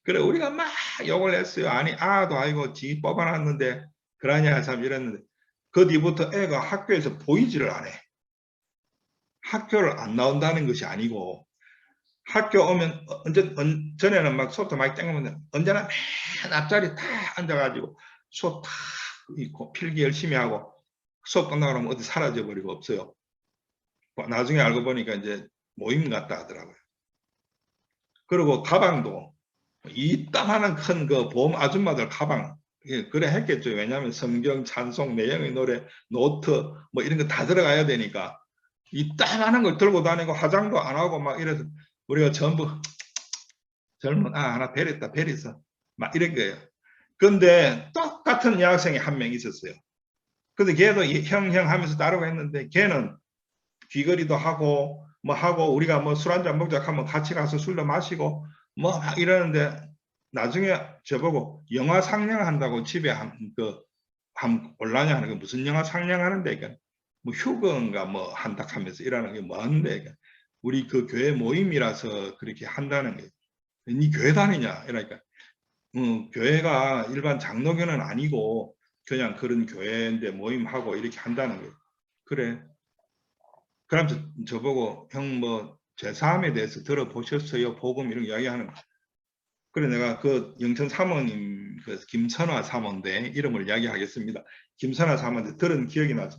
[SPEAKER 2] 그래 우리가 막 욕을 했어요. 아니 아도 아니고 지 뽑아놨는데 그러냐 참 이랬는데 그 뒤부터 애가 학교에서 보이지를 않아. 학교를 안 나온다는 것이 아니고 학교 오면 전에는 막 수업 도 많이 땡기면 언제나 맨 앞자리 다 앉아가지고 수업 다 있고 필기 열심히 하고 수업 끝나고 나면 어디 사라져버리고 없어요. 나중에 알고 보니까 이제 모임 같다 하더라고요. 그리고 가방도 이따만한 큰 그 보험 아줌마들 가방 그래 했겠죠. 왜냐하면 성경 찬송 내용의 노래 노트 뭐 이런 거 다 들어가야 되니까 이따만한 걸 들고 다니고 화장도 안 하고 막 이래서 우리가 전부 젊은 하나 베렸다 베렸어 막 이런 거예요. 근데 똑같은 여학생이 한 명 있었어요. 근데 걔도 형 하면서 따르고 했는데 걔는 귀걸이도 하고 뭐 하고 우리가 뭐 술 한잔 먹자 하면 같이 가서 술도 마시고 뭐 막 이러는데 나중에 저보고 영화 상영한다고 집에 한 올라냐 하는 게 무슨 영화 상영하는데 그러니까 뭐 휴거인가 뭐 한다 하면서 이러는 게 뭐하는데 그러니까 우리 그 교회 모임이라서 그렇게 한다는 거예요. 니 교회 다니냐 이러니까 교회가 일반 장로교는 아니고 그냥 그런 교회인데 모임하고 이렇게 한다는 거예요. 그래. 그러면서 저보고 형 뭐 제3에 대해서 들어보셨어요? 복음 이런 이야기하는 거예요. 그래 내가 그 영천 사모님 그 김선화 사모인데 이름을 이야기하겠습니다. 김선화 사모인데 들은 기억이 나죠.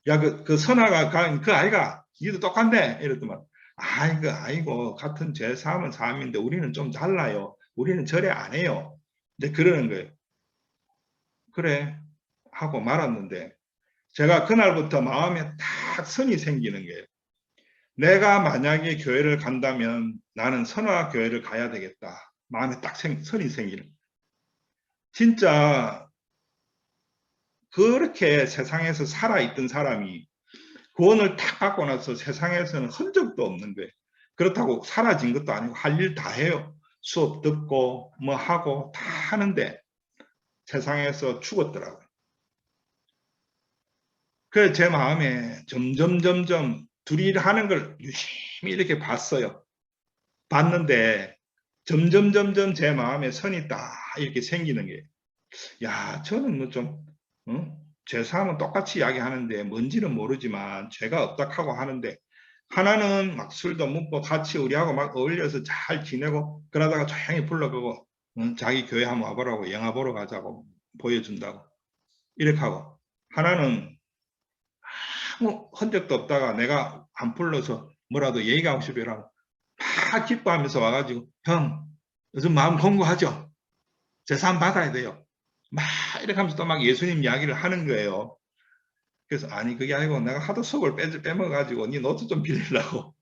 [SPEAKER 2] 야 그 선화가 그 아이가 니도 똑같네 이랬더만 아이고 같은 제3은 3인데 우리는 좀 달라요. 우리는 절에 안 해요. 근데 그러는 거예요. 그래 하고 말았는데 제가 그날부터 마음에 딱 선이 생기는 거예요. 내가 만약에 교회를 간다면 나는 선화 교회를 가야 되겠다. 마음에 딱 선이 생기는. 진짜 그렇게 세상에서 살아있던 사람이 구원을 딱 받고 나서 세상에서는 흔적도 없는 거예요. 그렇다고 사라진 것도 아니고 할 일 다 해요. 수업 듣고 뭐 하고 다 하는데 세상에서 죽었더라고요. 그래서 제 마음에 점점 둘이 하는 걸 유심히 이렇게 봤어요. 봤는데 점점 제 마음에 선이 딱 이렇게 생기는 게 야 저는 뭐 좀 제 삶은 똑같이 이야기하는데 뭔지는 모르지만 죄가 없다 하고 하는데 하나는 막 술도 먹고 같이 우리하고 막 어울려서 잘 지내고 그러다가 조용히 불러가고 자기 교회 한번 와보라고 영화 보러 가자고 보여준다고 이렇게 하고 하나는 아무 흔적도 없다가 내가 안 불러서 뭐라도 얘기하고 싶으라고 막 기뻐하면서 와가지고 형 요즘 마음 공부하죠? 재산 받아야 돼요. 막 이렇게 하면서 또 막 예수님 이야기를 하는 거예요. 그래서 아니 그게 아니고 내가 하도 수업을 빼먹어가지고 니 노트 좀 빌리려고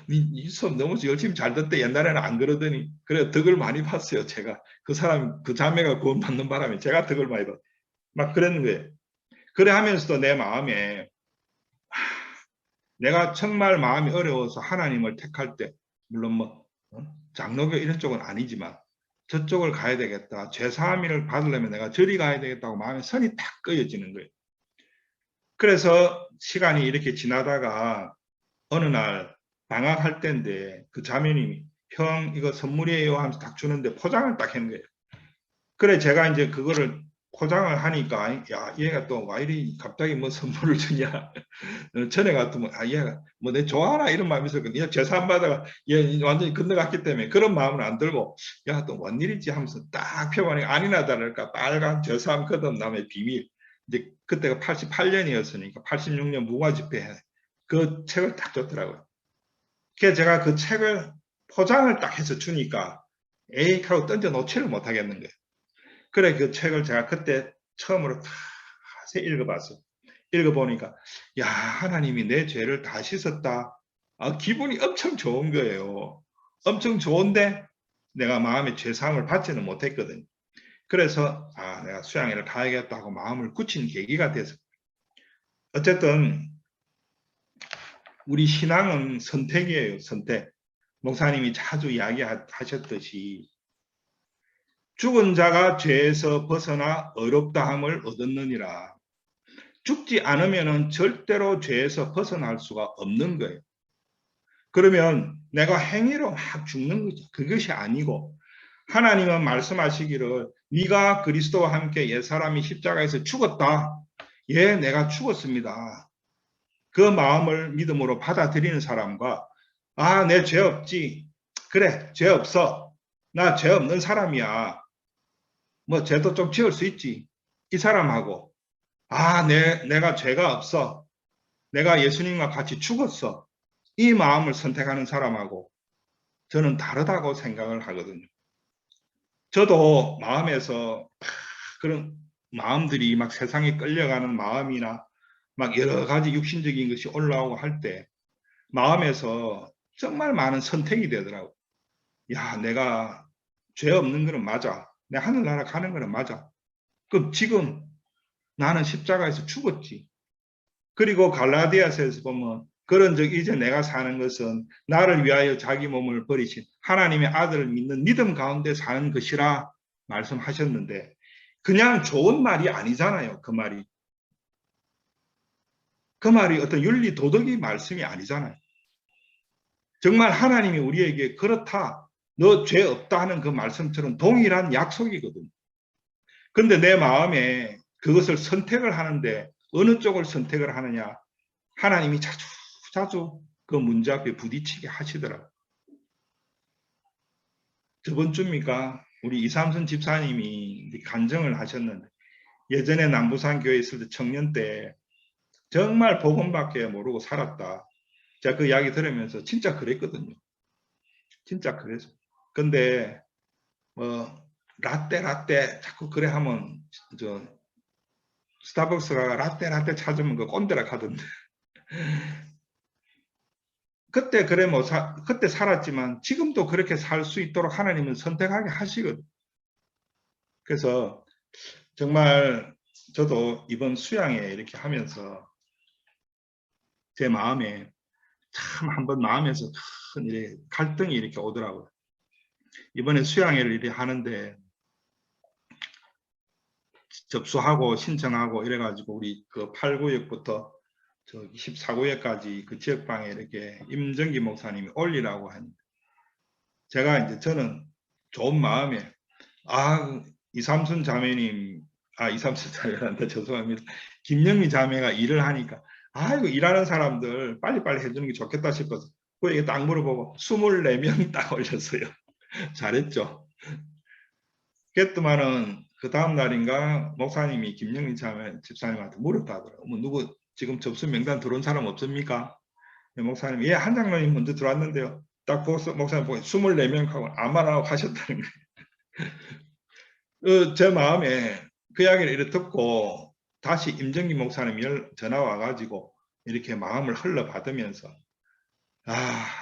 [SPEAKER 2] 니 수업 너무 열심히 잘 듣대 옛날에는 안 그러더니 그래 덕을 많이 봤어요. 제가 그 사람 그 자매가 구원받는 바람에 제가 덕을 많이 봤 막 그랬는 거예요. 그래 하면서도 내 마음에 내가 정말 마음이 어려워서 하나님을 택할 때 물론 뭐 장로교 이런 쪽은 아니지만 저쪽을 가야 되겠다. 죄사함을 받으려면 내가 저리 가야 되겠다고 마음에 선이 딱 꺼여지는 거예요. 그래서 시간이 이렇게 지나다가 어느 날 방학할 때인데 그 자매님이 형 이거 선물이에요 하면서 딱 주는데 포장을 딱 한 거예요. 그래 제가 이제 그거를 포장을 하니까 야 얘가 또 와 이리 갑자기 뭐 선물을 주냐. 전에 같으면 아 얘가 뭐 내 좋아하나 이런 마음이 있었거든요. 제사 안 받아가 얘 완전히 건너갔기 때문에 그런 마음은 안 들고 야 또 웬일이지 하면서 딱 펴보니 아니나 다를까 빨간 제삼 거듭남의 비밀. 이제 그때가 88년이었으니까 86년 무화집회 그 책을 딱 줬더라고요. 그래서 제가 그 책을 포장을 딱 해서 주니까 에이 하고 던져 놓지를 못하겠는 거예요. 그래 그 책을 제가 그때 처음으로 다 읽어봤어요. 읽어보니까 야 하나님이 내 죄를 다 씻었다. 기분이 엄청 좋은 거예요. 엄청 좋은데 내가 마음에 죄사함을 받지는 못했거든요. 그래서 내가 수양회를 가야겠다고 마음을 굳힌 계기가 돼서 어쨌든 우리 신앙은 선택이에요. 선택. 목사님이 자주 이야기하셨듯이 죽은 자가 죄에서 벗어나 의롭다함을 얻었느니라. 죽지 않으면 절대로 죄에서 벗어날 수가 없는 거예요. 그러면 내가 행위로 막 죽는 거죠. 그것이 아니고 하나님은 말씀하시기를 네가 그리스도와 함께 옛사람이 십자가에서 죽었다. 예, 내가 죽었습니다. 그 마음을 믿음으로 받아들이는 사람과 내 죄 없지. 그래, 죄 없어. 나 죄 없는 사람이야. 뭐 죄도 좀 지을 수 있지. 이 사람하고 내가 죄가 없어. 내가 예수님과 같이 죽었어. 이 마음을 선택하는 사람하고 저는 다르다고 생각을 하거든요. 저도 마음에서 그런 마음들이 막 세상에 끌려가는 마음이나 막 여러 가지 육신적인 것이 올라오고 할 때 마음에서 정말 많은 선택이 되더라고요. 야, 내가 죄 없는 거는 맞아. 내 하늘나라 가는 거는 맞아. 그럼 지금 나는 십자가에서 죽었지. 그리고 갈라디아서에서 보면 그런 적 이제 내가 사는 것은 나를 위하여 자기 몸을 버리신 하나님의 아들을 믿는 믿음 가운데 사는 것이라 말씀하셨는데 그냥 좋은 말이 아니잖아요. 그 말이. 그 말이 어떤 윤리 도덕의 말씀이 아니잖아요. 정말 하나님이 우리에게 그렇다. 너 죄 없다 하는 그 말씀처럼 동일한 약속이거든요. 그런데 내 마음에 그것을 선택을 하는데 어느 쪽을 선택을 하느냐. 하나님이 자주 그 문제 앞에 부딪히게 하시더라고요. 저번 주입니까? 우리 이삼순 집사님이 간증을 하셨는데 예전에 남부산 교회에 있을 때 청년 때 정말 복음밖에 모르고 살았다. 제가 그 이야기 들으면서 진짜 그랬거든요. 진짜 그랬어. 근데 뭐 라떼 자꾸 그래 하면 저 스타벅스 가 라떼 찾으면 그 꼰대라 하던데. 그때 그래 그때 살았지만 지금도 그렇게 살 수 있도록 하나님은 선택하게 하시거든. 그래서 정말 저도 이번 수양회 이렇게 하면서 제 마음에 참 한번 마음에서 큰 갈등이 이렇게 오더라고요. 이번에 수양회를 이렇게 하는데 접수하고 신청하고 이래가지고 우리 그 8구역부터 저 14구역까지 그 지역방에 이렇게 임정기 목사님이 올리라고 하는데 제가 이제 저는 좋은 마음에 이삼순 자매님 이삼순 자매한테 죄송합니다. 김영미 자매가 일을 하니까 이거 일하는 사람들 빨리빨리 해주는 게 좋겠다 싶어서 그에게 딱 물어보고 24명 딱 올렸어요. 잘했죠. 그랬더만은 그 다음 날인가 목사님이 김영민 집사님한테 물었다 하더라고요. 뭐 누구 지금 접수 명단 들어온 사람 없습니까? 목사님이 한 장로님 먼저 들어왔는데요. 딱 보고서 목사님 보고 24명 하고 아마라고 하셨다는 거예요. 제 마음에 그 이야기를 이렇게 듣고 다시 임정기 목사님 전화 와가지고 이렇게 마음을 흘러받으면서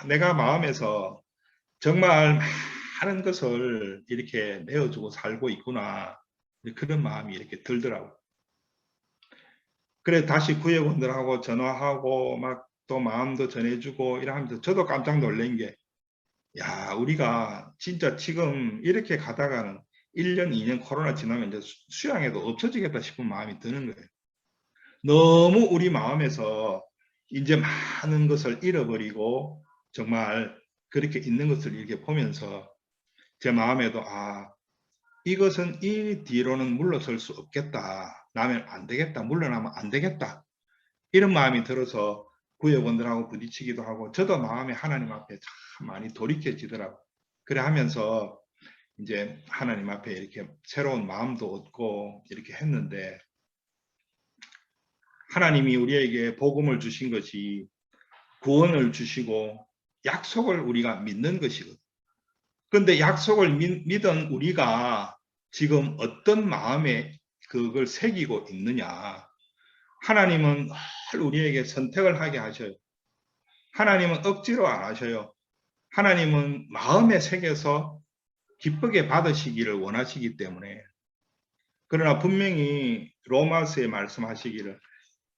[SPEAKER 2] 내가 마음에서 정말 많은 것을 이렇게 내어주고 살고 있구나. 그런 마음이 이렇게 들더라고요. 그래 다시 구역원들하고 전화하고 막 또 마음도 전해주고 이러면서 저도 깜짝 놀란 게 우리가 진짜 지금 이렇게 가다가는 1년, 2년 코로나 지나면 이제 수양회도 없어지겠다 싶은 마음이 드는 거예요. 너무 우리 마음에서 이제 많은 것을 잃어버리고 정말 그렇게 있는 것을 이렇게 보면서 제 마음에도 이것은 이 뒤로는 물러설 수 없겠다. 나면 안 되겠다. 물러나면 안 되겠다. 이런 마음이 들어서 구역원들하고 부딪히기도 하고 저도 마음에 하나님 앞에 참 많이 돌이켜지더라고요. 그래 하면서 이제 하나님 앞에 이렇게 새로운 마음도 얻고 이렇게 했는데 하나님이 우리에게 복음을 주신 것이 구원을 주시고 약속을 우리가 믿는 것이거든요. 그런데 약속을 믿은 우리가 지금 어떤 마음에 그걸 새기고 있느냐. 하나님은 늘 우리에게 선택을 하게 하셔요. 하나님은 억지로 안 하셔요. 하나님은 마음에 새겨서 기쁘게 받으시기를 원하시기 때문에. 그러나 분명히 로마서에 말씀하시기를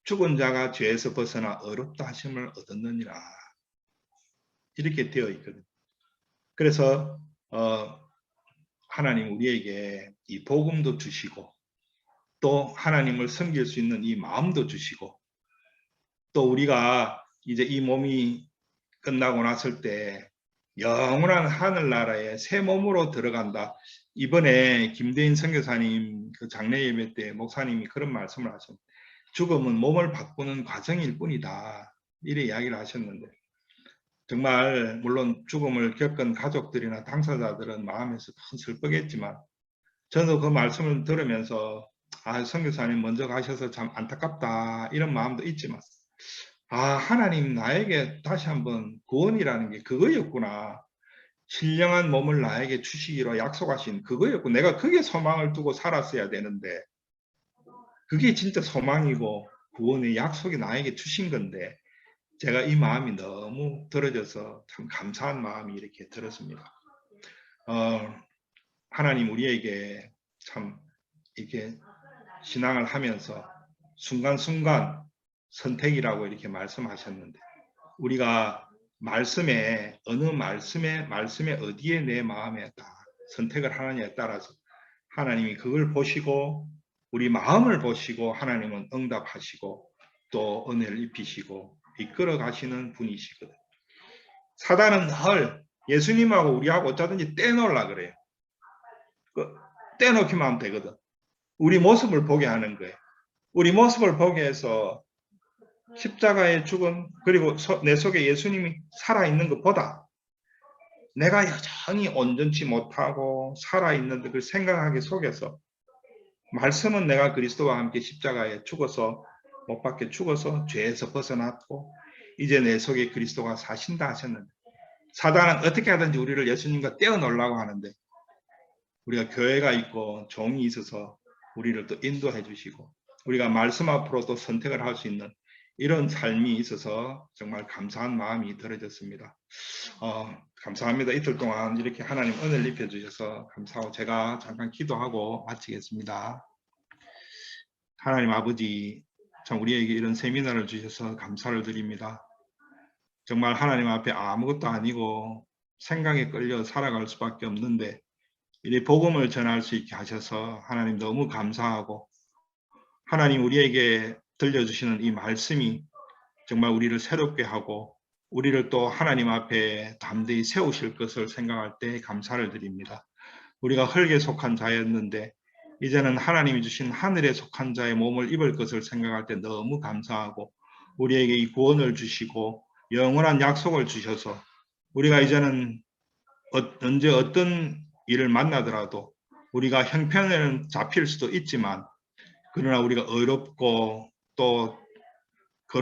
[SPEAKER 2] 죽은 자가 죄에서 벗어나 어렵다 하심을 얻었느니라. 이렇게 되어 있거든요. 그래서 하나님 우리에게 이 복음도 주시고 또 하나님을 섬길 수 있는 이 마음도 주시고 또 우리가 이제 이 몸이 끝나고 났을 때 영원한 하늘나라에 새 몸으로 들어간다. 이번에 김대인 선교사님 그 장례 예배 때 목사님이 그런 말씀을 하셨는데 죽음은 몸을 바꾸는 과정일 뿐이다. 이래 이야기를 하셨는데 정말 물론 죽음을 겪은 가족들이나 당사자들은 마음에서 큰 슬프겠지만 저도 그 말씀을 들으면서 선교사님 먼저 가셔서 참 안타깝다 이런 마음도 있지만 하나님 나에게 다시 한번 구원이라는 게 그거였구나. 신령한 몸을 나에게 주시기로 약속하신 그거였고 내가 그게 소망을 두고 살았어야 되는데 그게 진짜 소망이고 구원의 약속이 나에게 주신 건데 제가 이 마음이 너무 들어져서 참 감사한 마음이 이렇게 들었습니다. 하나님 우리에게 참 이렇게 신앙을 하면서 순간순간 선택이라고 이렇게 말씀하셨는데 우리가 말씀에 어느 말씀에 어디에 내 마음에 딱 선택을 하느냐에 따라서 하나님이 그걸 보시고 우리 마음을 보시고 하나님은 응답하시고 또 은혜를 입히시고 이끌어 가시는 분이시거든요. 사단은 늘 예수님하고 우리하고 어쩌든지 떼놓으려 그래요. 떼놓기만 하면 되거든. 우리 모습을 보게 하는 거예요. 우리 모습을 보게 해서 십자가에 죽은 그리고 내 속에 예수님이 살아있는 것보다 내가 여전히 온전치 못하고 살아있는 그 생각하기 속에서 말씀은 내가 그리스도와 함께 십자가에 죽어서 못 박혀 죽어서 죄에서 벗어났고 이제 내 속에 그리스도가 사신다 하셨는데 사단은 어떻게 하든지 우리를 예수님과 떼어놓으려고 하는데 우리가 교회가 있고 종이 있어서 우리를 또 인도해 주시고 우리가 말씀 앞으로 또 선택을 할 수 있는 이런 삶이 있어서 정말 감사한 마음이 들어졌습니다. 감사합니다. 이틀 동안 이렇게 하나님 은혜를 입혀주셔서 감사하고 제가 잠깐 기도하고 마치겠습니다. 하나님 아버지 참 우리에게 이런 세미나를 주셔서 감사를 드립니다. 정말 하나님 앞에 아무것도 아니고 생각에 끌려 살아갈 수밖에 없는데 이 복음을 전할 수 있게 하셔서 하나님 너무 감사하고 하나님 우리에게 들려주시는 이 말씀이 정말 우리를 새롭게 하고 우리를 또 하나님 앞에 담대히 세우실 것을 생각할 때 감사를 드립니다. 우리가 흙에 속한 자였는데 이제는 하나님이 주신 하늘에 속한 자의 몸을 입을 것을 생각할 때 너무 감사하고 우리에게 이 구원을 주시고 영원한 약속을 주셔서 우리가 이제는 언제 어떤 일을 만나더라도 우리가 형편에는 잡힐 수도 있지만 그러나 우리가 어렵고 또